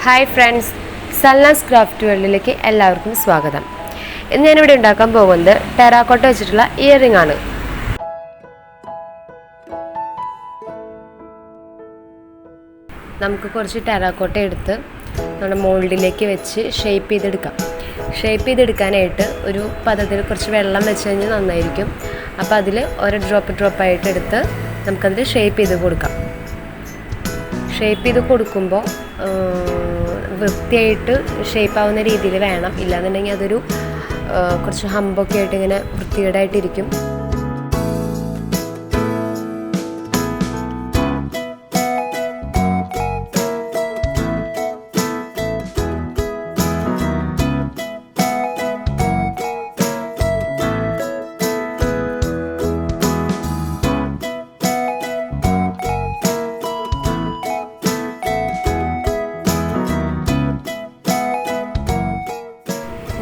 Hi friends, സൽനാസ് craft വേൾഡിലേക്ക് എല്ലാവർക്കും സ്വാഗതം. ഇന്ന് ഞാനിവിടെ ഉണ്ടാക്കാൻ പോകുന്നത് ടെറാക്കോട്ട വെച്ചിട്ടുള്ള ഇയറിംഗ് ആണ്. നമുക്ക് കുറച്ച് ടെറാക്കോട്ട എടുത്ത് നമ്മുടെ മോൾഡിലേക്ക് വെച്ച് ഷേപ്പ് ചെയ്തെടുക്കാനായിട്ട് ഒരു പദത്തിൽ കുറച്ച് വെള്ളം വെച്ച് കഴിഞ്ഞാൽ നന്നായിരിക്കും. അപ്പോൾ അതിൽ ഓരോ ഡ്രോപ്പായിട്ട് എടുത്ത് നമുക്കതിൽ ഷേപ്പ് ചെയ്ത് കൊടുക്കാം. ഷേപ്പ് ചെയ്ത് കൊടുക്കുമ്പോൾ വൃത്തിയായിട്ട് ഷേപ്പാവുന്ന രീതിയിൽ വേണം, ഇല്ലാന്നുണ്ടെങ്കിൽ അതൊരു കുറച്ച് ഹമ്പൊക്കെ ആയിട്ട് ഇങ്ങനെ വൃത്തികേടായിട്ടിരിക്കും.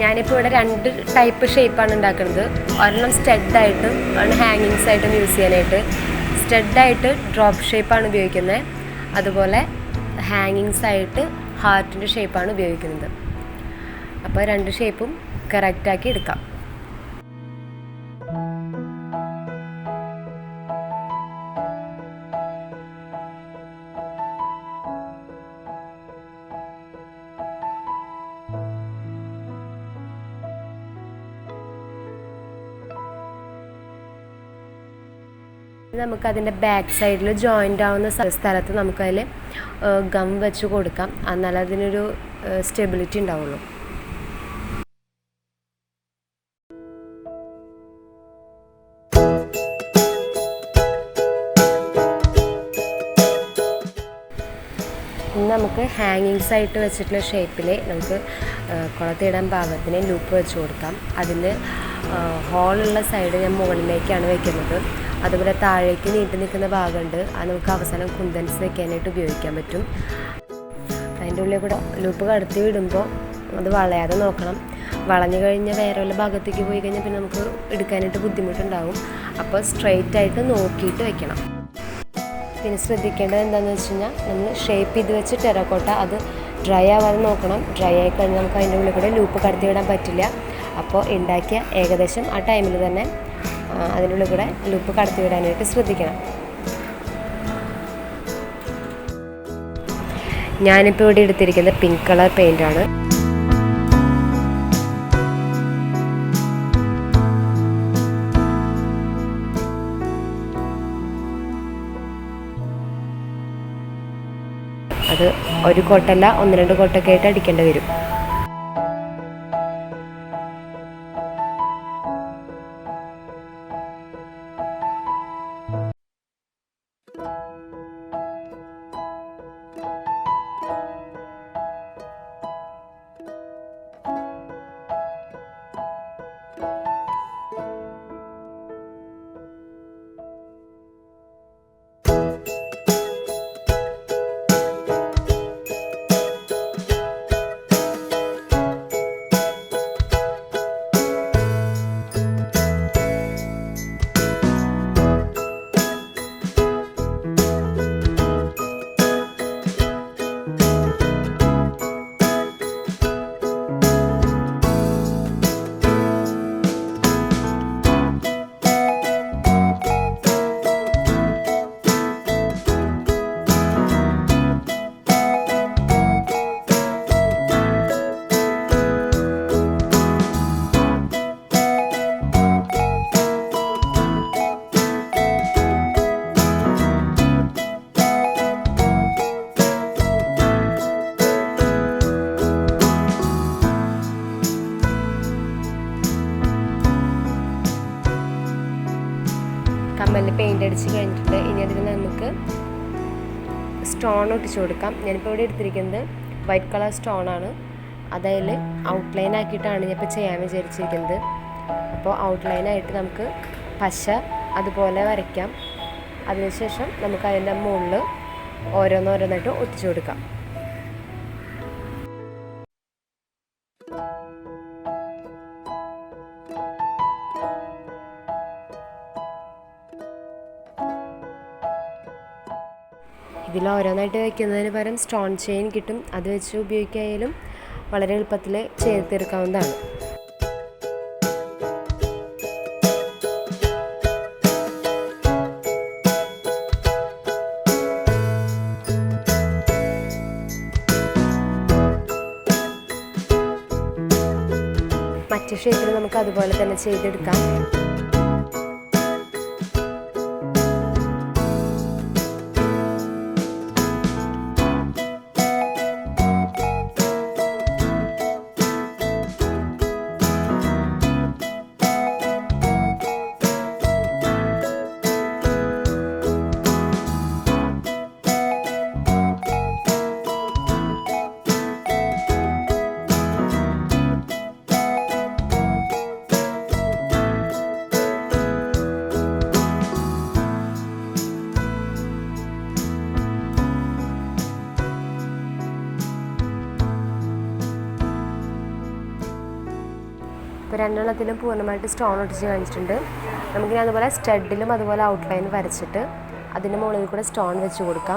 ഞാനിപ്പോൾ ഇവിടെ 2 ടൈപ്പ് ഷേപ്പാണ് ഉണ്ടാക്കുന്നത്. ഒരെണ്ണം സ്റ്റഡായിട്ടും ഒരെണ്ണം ഹാങ്ങിങ്സ് ആയിട്ടും യൂസ് ചെയ്യാനായിട്ട്. സ്റ്റഡായിട്ട് ഡ്രോപ്പ് ഷേപ്പാണ് ഉപയോഗിക്കുന്നത്, അതുപോലെ ഹാങ്ങിങ്സ് ആയിട്ട് ഹാർട്ടിൻ്റെ ഷേപ്പാണ് ഉപയോഗിക്കുന്നത്. അപ്പോൾ 2 ഷേപ്പും കറക്റ്റാക്കി എടുക്കാം. നമുക്കതിൻ്റെ ബാക്ക് സൈഡിൽ ജോയിൻ്റ് ആവുന്ന സ്ഥലത്ത് നമുക്കതിൽ ഗം വെച്ച് കൊടുക്കാം, എന്നാലും അതിനൊരു സ്റ്റെബിലിറ്റി ഉണ്ടാവുള്ളൂ. ഇനി നമുക്ക് ഹാങ്ങിങ്സ് ആയിട്ട് വെച്ചിട്ടുള്ള ഷേപ്പിൽ നമുക്ക് കുളത്തിടാൻ പാകത്തിന് ലൂപ്പ് വെച്ച് കൊടുക്കാം. അതിൽ ഹോളുള്ള സൈഡ് ഞാൻ മുകളിലേക്കാണ് വയ്ക്കുന്നത്. അതുപോലെ താഴേക്ക് നീട്ടി നിൽക്കുന്ന ഭാഗമുണ്ട്, അത് നമുക്ക് അവസാനം കുന്തൻസ് വെക്കാനായിട്ട് ഉപയോഗിക്കാൻ പറ്റും. അതിൻ്റെ ഉള്ളിൽ കൂടെ ലൂപ്പ് കടത്തി വിടുമ്പോൾ അത് വളയാതെ നോക്കണം. വളഞ്ഞു കഴിഞ്ഞാൽ വേറെ വല്ല ഭാഗത്തേക്ക് പോയി കഴിഞ്ഞാൽ പിന്നെ നമുക്ക് എടുക്കാനായിട്ട് ബുദ്ധിമുട്ടുണ്ടാകും. അപ്പോൾ സ്ട്രെയിറ്റ് ആയിട്ട് നോക്കിയിട്ട് വെക്കണം. പിന്നെ ശ്രദ്ധിക്കേണ്ടത് എന്താണെന്ന് വെച്ച് കഴിഞ്ഞാൽ, നമ്മൾ ഷേപ്പ് ചെയ്ത് വെച്ച് ടെറാക്കോട്ട അത് ഡ്രൈ ആവാതെ നോക്കണം. ഡ്രൈ ആയി കഴിഞ്ഞാൽ നമുക്ക് അതിൻ്റെ ഉള്ളിൽ കൂടെ ലൂപ്പ് കടത്തി വിടാൻ പറ്റില്ല. അപ്പോൾ ഉണ്ടാക്കിയ ഏകദേശം ആ ടൈമിൽ തന്നെ അതിൻ്റെ ഉള്ളിൽ കൂടെ ലൂപ്പ് കടത്തി വിടാനായിട്ട് ശ്രദ്ധിക്കണം. ഞാനിപ്പോൾ ഇവിടെ എടുത്തിരിക്കുന്നത് പിങ്ക് കളർ പെയിൻ്റാണ്. അത് ഒരു കോട്ടല്ല 1-2 കോട്ടൊക്കെ ആയിട്ട് അടിക്കേണ്ടി വരും. കമ്മലിൽ പെയിൻ്റ് അടിച്ച് കഴിഞ്ഞിട്ടുണ്ട്. ഇനി അതിൽ നമുക്ക് സ്റ്റോൺ ഒട്ടിച്ച് കൊടുക്കാം. ഞാനിപ്പോൾ ഇവിടെ എടുത്തിരിക്കുന്നത് വൈറ്റ് കളർ സ്റ്റോണാണ്. അതിൽ ഔട്ട്ലൈൻ ആക്കിയിട്ടാണ് ഞാനിപ്പോൾ ചെയ്യാൻ വിചാരിച്ചിരിക്കുന്നത്. അപ്പോൾ ഔട്ട്ലൈനായിട്ട് നമുക്ക് പശ അതുപോലെ വരയ്ക്കാം. അതിനുശേഷം നമുക്ക് അതിൻ്റെ മുകളിൽ ഓരോന്നോരോന്നായിട്ട് ഒട്ടിച്ചു കൊടുക്കാം. ഇതിൽ ഇങ്ങനെ ഓരോന്നായിട്ട് വയ്ക്കുന്നതിന് പകരം സ്റ്റോൺ ചെയിൻ കിട്ടും, അത് വെച്ച് ഉപയോഗിക്കാനും വളരെ എളുപ്പത്തിൽ ചെയ്ത് തീർക്കാവുന്നതാണ്. മറ്റു ഷേപ്പിൽ നമുക്ക് അതുപോലെ തന്നെ ചെയ്തെടുക്കാം. ഇപ്പോൾ രണ്ടെണ്ണത്തിലും പൂർണ്ണമായിട്ട് സ്റ്റോൺ ഒട്ടിച്ച് കാണിച്ചിട്ടുണ്ട്. നമുക്കിനി അതുപോലെ സ്റ്റഡിലും അതുപോലെ ഔട്ട്ലൈൻ വരച്ചിട്ട് അതിൻ്റെ മുകളിൽ കൂടെ സ്റ്റോൺ വെച്ച് കൊടുക്കാം.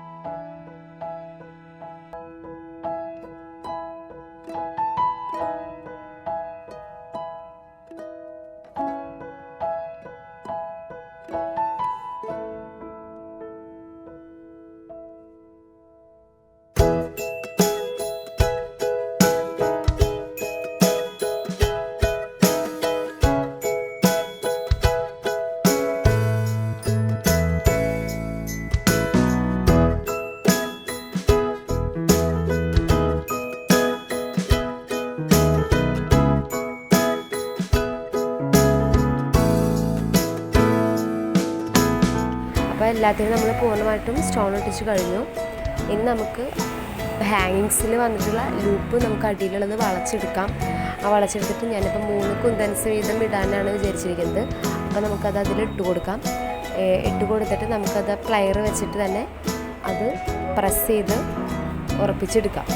അപ്പോൾ എല്ലാത്തിനും നമ്മൾ പൂർണ്ണമായിട്ടും സ്റ്റോൺ ഒട്ടിച്ച് കഴിഞ്ഞു. ഇനി നമുക്ക് ഹാങ്ങിങ്സിൽ വന്നിട്ടുള്ള ലൂപ്പ് നമുക്ക് അടിയിലുള്ളത് വളച്ചെടുക്കാം. ആ വളച്ചെടുത്തിട്ട് ഞാനിപ്പോൾ 3 കുന്തൻസ് വീതം ഇടാനാണ് വിചാരിച്ചിരിക്കുന്നത്. അപ്പോൾ നമുക്കത് അതിലിട്ട് കൊടുക്കാം. ഇട്ട് കൊടുത്തിട്ട് നമുക്കത് പ്ലയർ വെച്ചിട്ട് തന്നെ അത് പ്രസ് ചെയ്ത് ഉറപ്പിച്ചെടുക്കാം.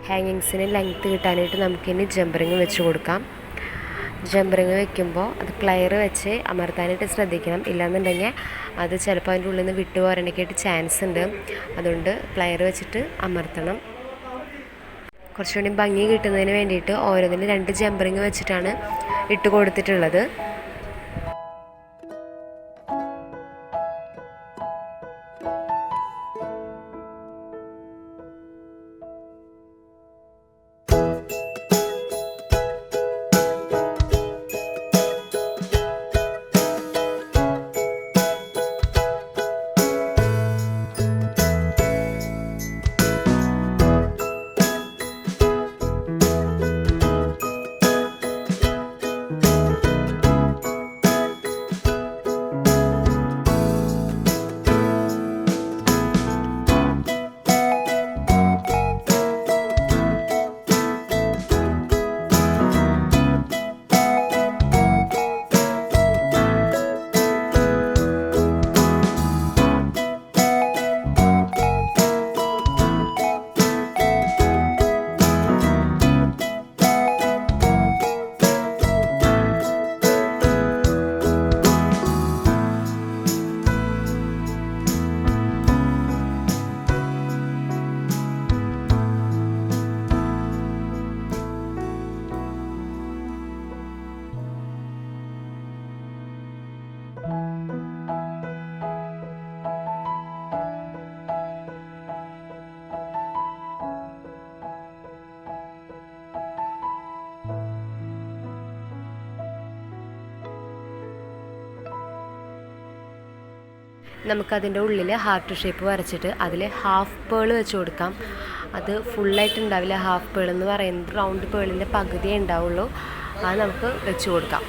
ഹാങ്ങിങ്സിന് ലെങ്ത്ത് കിട്ടാനായിട്ട് നമുക്കിനി ജമ്പറിങ് വെച്ച് കൊടുക്കാം. ജമ്പറിങ് വെക്കുമ്പോൾ അത് പ്ലയർ വെച്ച് അമർത്താനായിട്ട് ശ്രദ്ധിക്കണം. ഇല്ലാന്നുണ്ടെങ്കിൽ അത് ചിലപ്പോൾ അതിൻ്റെ ഉള്ളിൽ നിന്ന് വിട്ടു പോരാനൊക്കെയായിട്ട് ചാൻസ് ഉണ്ട്. അതുകൊണ്ട് പ്ലയർ വെച്ചിട്ട് അമർത്തണം. കുറച്ചുകൂടി ഭംഗി കിട്ടുന്നതിന് വേണ്ടിയിട്ട് ഓരോന്നിനും 2 ജമ്പറിങ് വെച്ചിട്ടാണ് ഇട്ട് കൊടുത്തിട്ടുള്ളത്. നമുക്കതിൻ്റെ ഉള്ളിൽ ഹാർട്ട് ഷേപ്പ് വരച്ചിട്ട് അതിൽ ഹാഫ് പേൾ വെച്ച് കൊടുക്കാം. അത് ഫുള്ളായിട്ടുണ്ടാവില്ല. ഹാഫ് പേൾ എന്ന് പറയുന്നത് റൗണ്ട് പേളിൻ്റെ പകുതിയേ ഉണ്ടാവുള്ളൂ. അത് നമുക്ക് വെച്ച് കൊടുക്കാം.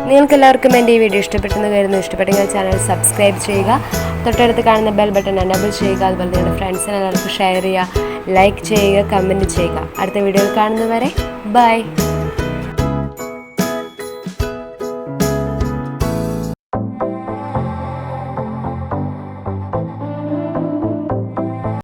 നിങ്ങൾക്ക് എല്ലാവർക്കും എൻ്റെ ഈ വീഡിയോ ഇഷ്ടപ്പെട്ടെന്ന് കരുതുന്നു. ഇഷ്ടപ്പെട്ടെങ്കിൽ ചാനൽ സബ്സ്ക്രൈബ് ചെയ്യുക, തൊട്ടടുത്ത് കാണുന്ന ബെൽ ബട്ടൺ എനേബിൾ ചെയ്യുക. അതുപോലെ നിങ്ങളുടെ ഫ്രണ്ട്സിന് എല്ലാവർക്കും ഷെയർ ചെയ്യുക, ലൈക്ക് ചെയ്യുക, കമൻറ്റ് ചെയ്യുക. അടുത്ത വീഡിയോയിൽ കാണുന്നവരെ ബൈ.